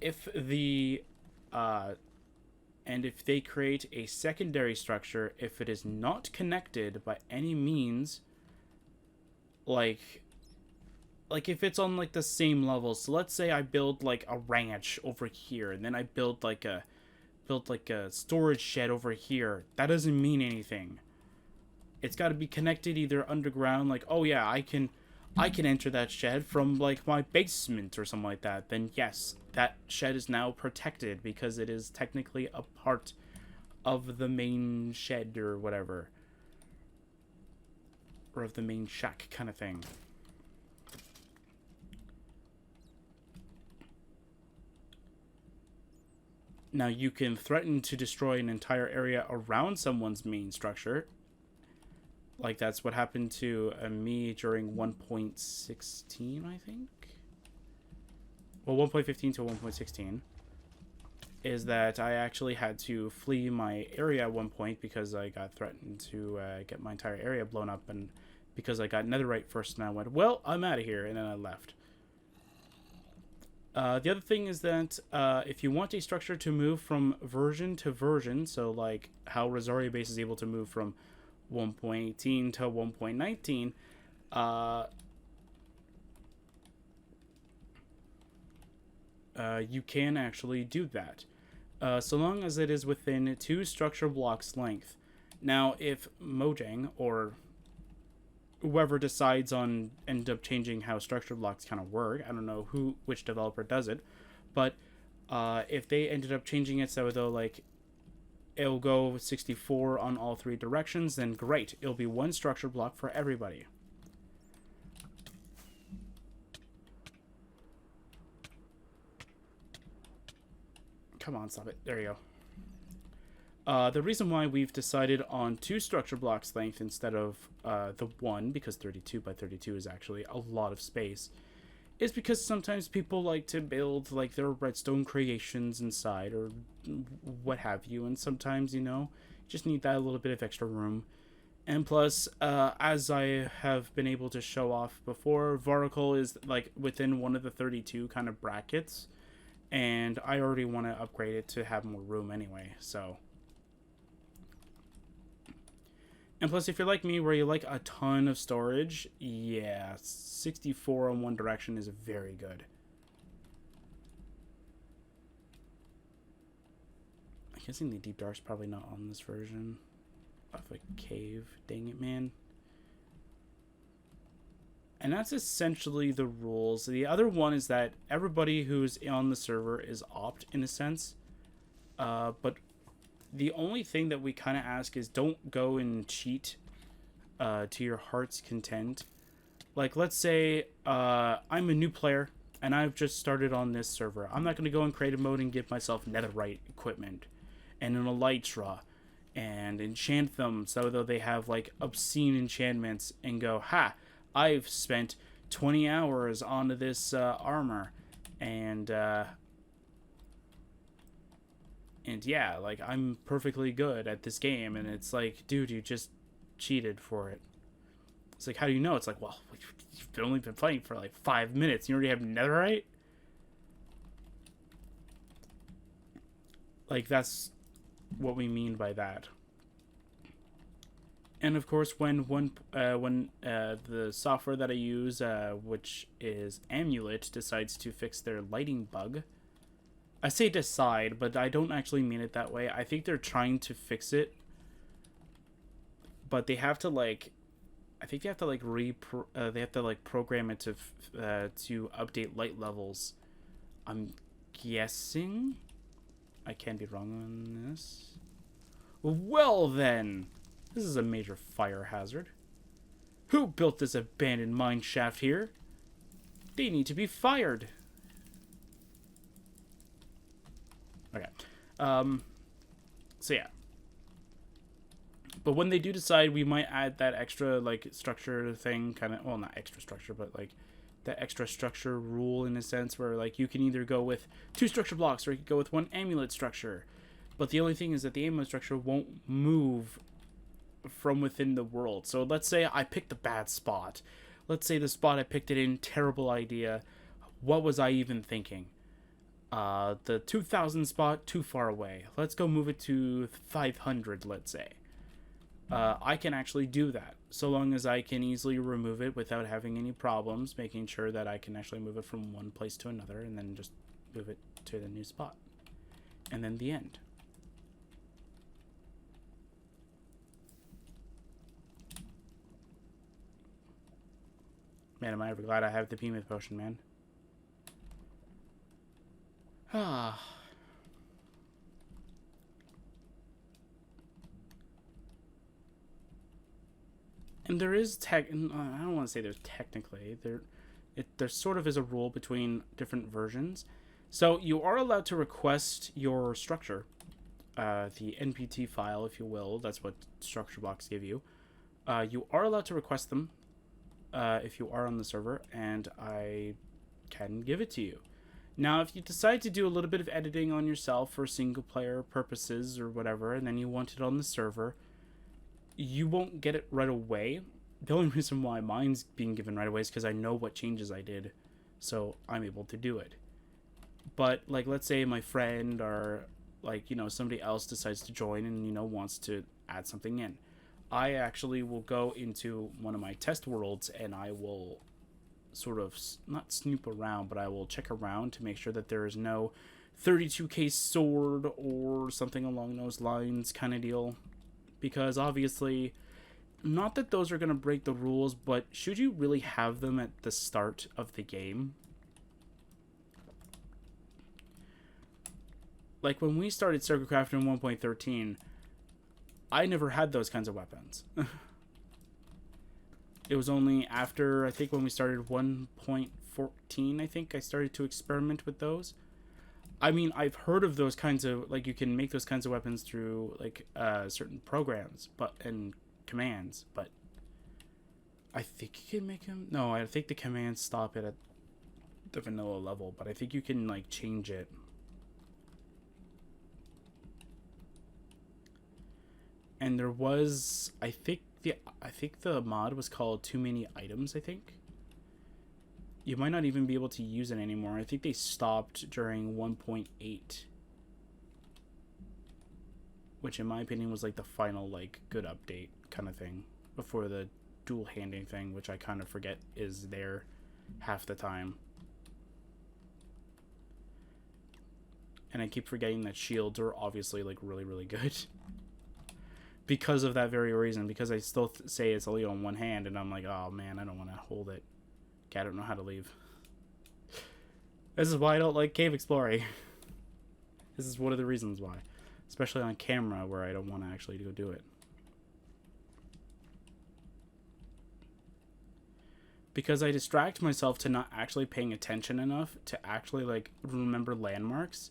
if the and if they create a secondary structure, if it is not connected by any means, like if it's on like the same level. So let's say I build like a ranch over here, and then I build like a storage shed over here. That doesn't mean anything. It's got to be connected either underground, like, oh yeah, I can enter that shed from like my basement or something like that. Then yes, that shed is now protected because it is technically a part of the main shed or whatever, or of the main shack kind of thing. Now you can threaten to destroy an entire area around someone's main structure. Like that's what happened to me during 1.16, I think. Well, 1.15 to 1.16 is that I actually had to flee my area at one point because I got threatened to get my entire area blown up, and because I got netherite first, and I went, well, I'm out of here, and then I left. The other thing is that if you want a structure to move from version to version, so like how Rosaria Base is able to move from 1.18 to 1.19, you can actually do that, so long as it is within 2 structure blocks length. Now, if Mojang or whoever decides on end up changing how structure blocks kind of work, I don't know which developer does it, but if they ended up changing it so though like it'll go 64 on all 3 directions, then great, it'll be 1 structure block for everybody. Come on, stop it. There you go. The reason why we've decided on 2 structure blocks length instead of the 1, because 32 by 32 is actually a lot of space, is because sometimes people like to build like their redstone creations inside or what have you, and sometimes, you know, just need that little bit of extra room. And plus, as I have been able to show off before, vertical is like within one of the 32 kind of brackets, and I already want to upgrade it to have more room anyway, so. And plus, if you're like me, where you like a ton of storage, yeah, 64 on one direction is very good. I'm guessing the Deep Dark's probably not on this version of a cave. Dang it, man. And that's essentially the rules. The other one is that everybody who's on the server is opt, in a sense. But the only thing that we kind of ask is don't go and cheat to your heart's content. Like, let's say I'm a new player and I've just started on this server. I'm not going to go in creative mode and give myself netherite equipment and an elytra and enchant them so that they have like obscene enchantments and go, ha, I've spent 20 hours onto this armor, and yeah, like, I'm perfectly good at this game. And it's like, dude, you just cheated for it. It's like, how do you know? It's like, well, you've only been playing for like 5 minutes. You already have netherite? Like, that's what we mean by that. And of course, when the software that I use, which is Amulet, decides to fix their lighting bug, I say decide, but I don't actually mean it that way. I think they're trying to fix it, but they have to like, I think they have to like they have to like program it to update light levels. I'm guessing. I can't be wrong on this. Well then. This is a major fire hazard. Who built this abandoned mine shaft here? They need to be fired. Okay. So yeah. But when they do decide, we might add that extra like structure thing, kind of, well, not extra structure, but like that extra structure rule in a sense, where like you can either go with 2 structure blocks or you can go with 1 amulet structure. But the only thing is that the amulet structure won't move from within the world. So let's say I picked a bad spot. Let's say the spot I picked it in, terrible idea. What was I even thinking? The 2000 spot, too far away. Let's go move it to 500, let's say. I can actually do that, so long as I can easily remove it without having any problems, making sure that I can actually move it from one place to another, and then just move it to the new spot. And then the end. Man, am I ever glad I have the Behemoth potion, man. Ah. And there is I don't want to say there's technically there sort of is a rule between different versions. So you are allowed to request your structure, the NPT file, if you will. That's what structure blocks give you. You are allowed to request them if you are on the server, and I can give it to you. Now, if you decide to do a little bit of editing on yourself for single player purposes or whatever, and then you want it on the server, you won't get it right away. The only reason why mine's being given right away is because I know what changes I did, so I'm able to do it. But, like, let's say my friend or, like, you know, somebody else decides to join and, you know, wants to add something in. I actually will go into one of my test worlds and I will sort of, not snoop around, but I will check around to make sure that there is no 32k sword or something along those lines kind of deal. Because obviously, not that those are going to break the rules, but should you really have them at the start of the game? Like when we started Sercacraft in 1.13, I never had those kinds of weapons. It was only after, I think when we started 1.14, I think I started to experiment with those. I mean, I've heard of those kinds of, like, you can make those kinds of weapons through, like, certain programs and commands, but I think you can make them. No, I think the commands stop it at the vanilla level, but I think you can, like, change it. And there was, I think the mod was called Too Many Items, I think. You might not even be able to use it anymore. I think they stopped during 1.8. Which in my opinion was like the final like good update kind of thing. Before the dual handing thing, which I kind of forget is there half the time. And I keep forgetting that shields are obviously like really, really good. Because of that very reason. Because I still say it's only on one hand and I'm like, oh man, I don't want to hold it. I don't know how to leave. This is why I don't like cave exploring. This is one of the reasons why. Especially on camera where I don't want to actually go do it. Because I distract myself to not actually paying attention enough to actually like remember landmarks.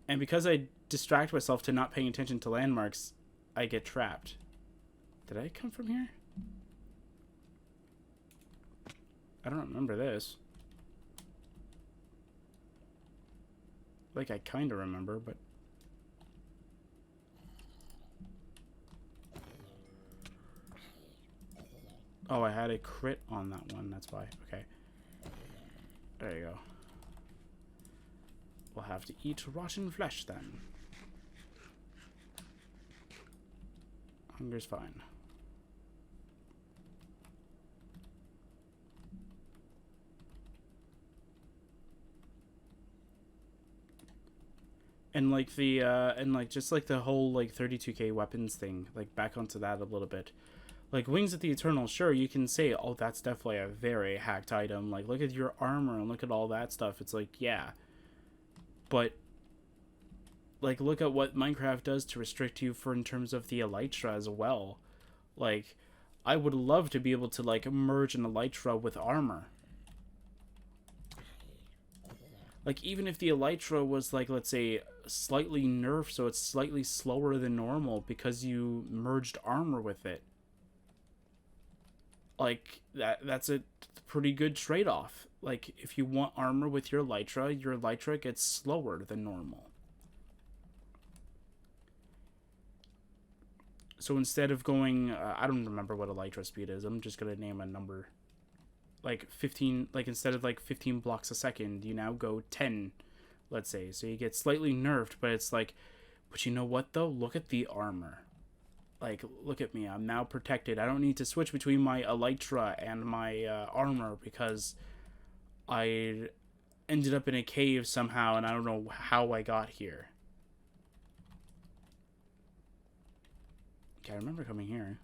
And because I distract myself to not paying attention to landmarks, I get trapped. Did I come from here? I don't remember this. Like, I kind of remember, but... Oh, I had a crit on that one, that's why. Okay. There you go. We'll have to eat rotten flesh, then. Hunger's fine. And like the and like just like the whole like 32k weapons thing, like back onto that a little bit. Like Wings of the Eternal, sure, you can say, oh, that's definitely a very hacked item. Like, look at your armor and look at all that stuff. It's like, yeah. But like, look at what Minecraft does to restrict you for in terms of the elytra as well. Like, I would love to be able to like merge an elytra with armor. Like, even if the elytra was, like, let's say, slightly nerfed, so it's slightly slower than normal because you merged armor with it. Like, that's a pretty good trade-off. Like, if you want armor with your elytra gets slower than normal. So instead of going, I don't remember what elytra speed is. I'm just going to name a number. like 15, like instead of like 15 blocks a second, you now go 10, let's say. So you get slightly nerfed, but it's like, but you know what though? Look at the armor. Like, look at me. I'm now protected. I don't need to switch between my elytra and my armor because I ended up in a cave somehow, and I don't know how I got here. Okay, I remember coming here.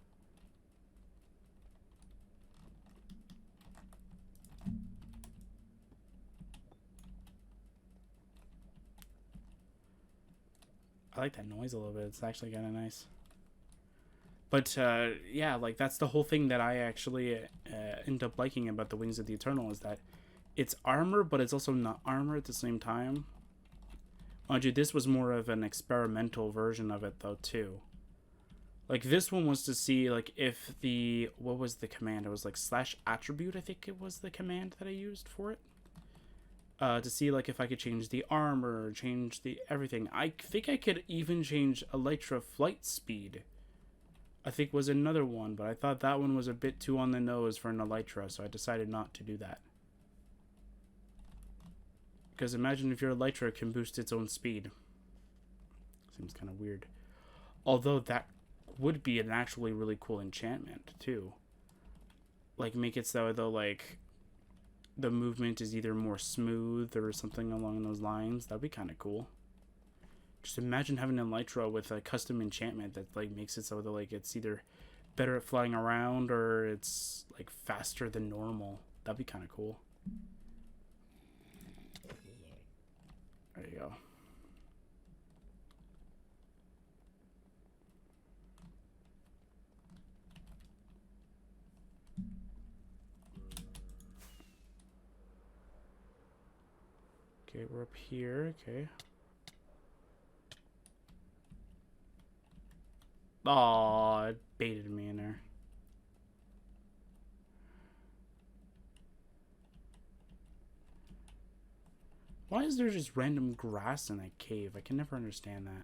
I like that noise a little bit. It's actually kind of nice. But yeah, like that's the whole thing that I actually end up liking about the Wings of the Eternal is that it's armor, but it's also not armor at the same time. Mind you, this was more of an experimental version of it though too. Like this one was to see like if the, what was the command? It was like /attribute, I think it was the command that I used for it. To see like if I could change the armor, change the everything. I think I could even change elytra flight speed, I think was another one, but I thought that one was a bit too on the nose for an elytra, so I decided not to do that. Because imagine if your elytra can boost its own speed. Seems kind of weird. Although that would be an actually really cool enchantment too. Like make it so though like the movement is either more smooth or something along those lines. That'd be kind of cool. Just imagine having an elytra with a custom enchantment that like makes it so that like it's either better at flying around or it's like faster than normal. That'd be kind of cool. There you go. Okay, we're up here. Okay. Aw, it baited me in there. Why is there just random grass in that cave? I can never understand that.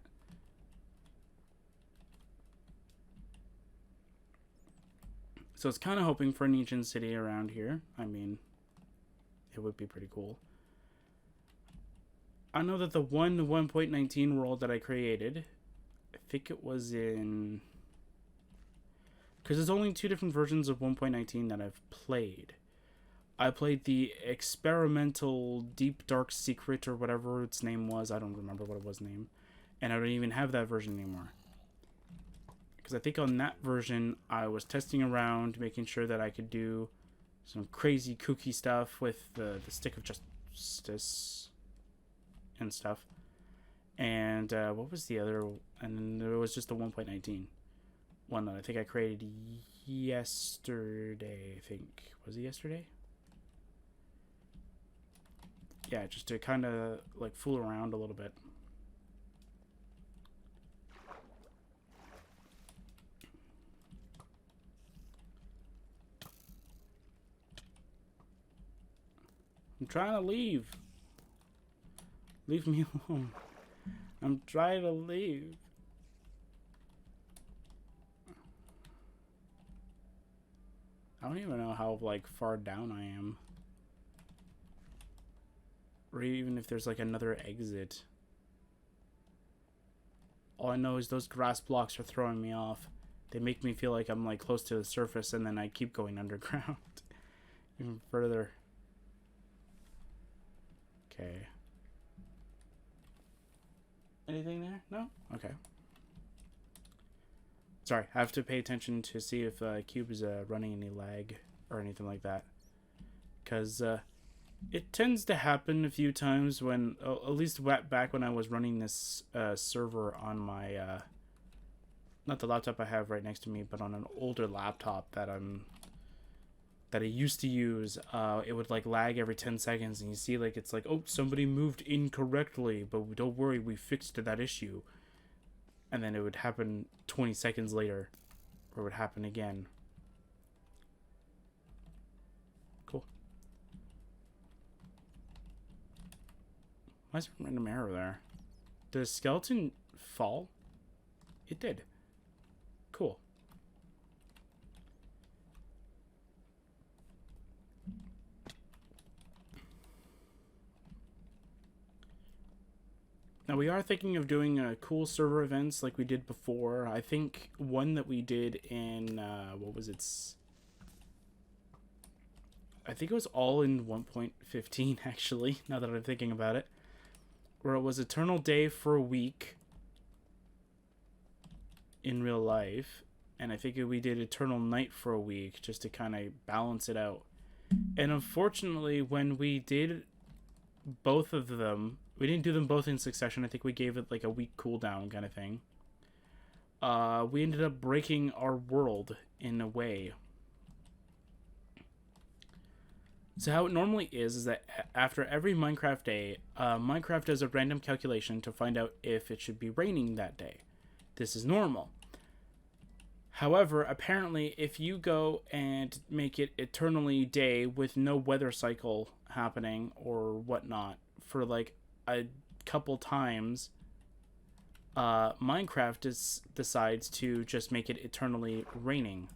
So it's kind of hoping for an ancient city around here. I mean, it would be pretty cool. I know that the 1.19 world that I created, I think it was in... Because there's only 2 different versions of 1.19 that I've played. I played the experimental Deep Dark Secret or whatever its name was. I don't remember what it was named. And I don't even have that version anymore. Because I think on that version, I was testing around, making sure that I could do some crazy kooky stuff with the Stick of Justice and stuff. And what was the other? And then there was just the 1.19 one that I think I created yesterday. I think, was it yesterday? Yeah, just to kind of like fool around a little bit. I'm trying to leave. Leave me alone. I'm trying to leave. I don't even know how like far down I am. Or even if there's like another exit. All I know is those grass blocks are throwing me off. They make me feel like I'm like close to the surface and then I keep going underground. Even further. Okay. Anything there? No? Okay. Sorry, I have to pay attention to see if Cube is running any lag or anything like that. Because it tends to happen a few times when, at least back when I was running this server on my, not the laptop I have right next to me, but on an older laptop that I used to use, it would like lag every 10 seconds and you see like it's like, oh, somebody moved incorrectly, but don't worry, we fixed that issue. And then it would happen 20 seconds later, or it would happen again. Cool. Why is there a random arrow there? Did the skeleton fall? It did. Cool. Now we are thinking of doing cool server events like we did before. I think one that we did in what was it? I think it was all in 1.15 actually. Now that I'm thinking about it, where it was Eternal Day for a week in real life, and I think we did Eternal Night for a week just to kind of balance it out. And unfortunately, when we did both of them, we didn't do them both in succession. I think we gave it like a week cooldown kind of thing. We ended up breaking our world in a way. So how it normally is that after every Minecraft day, Minecraft does a random calculation to find out if it should be raining that day. This is normal. However, apparently, if you go and make it eternally day with no weather cycle happening or whatnot for like a couple times, Minecraft decides to just make it eternally raining.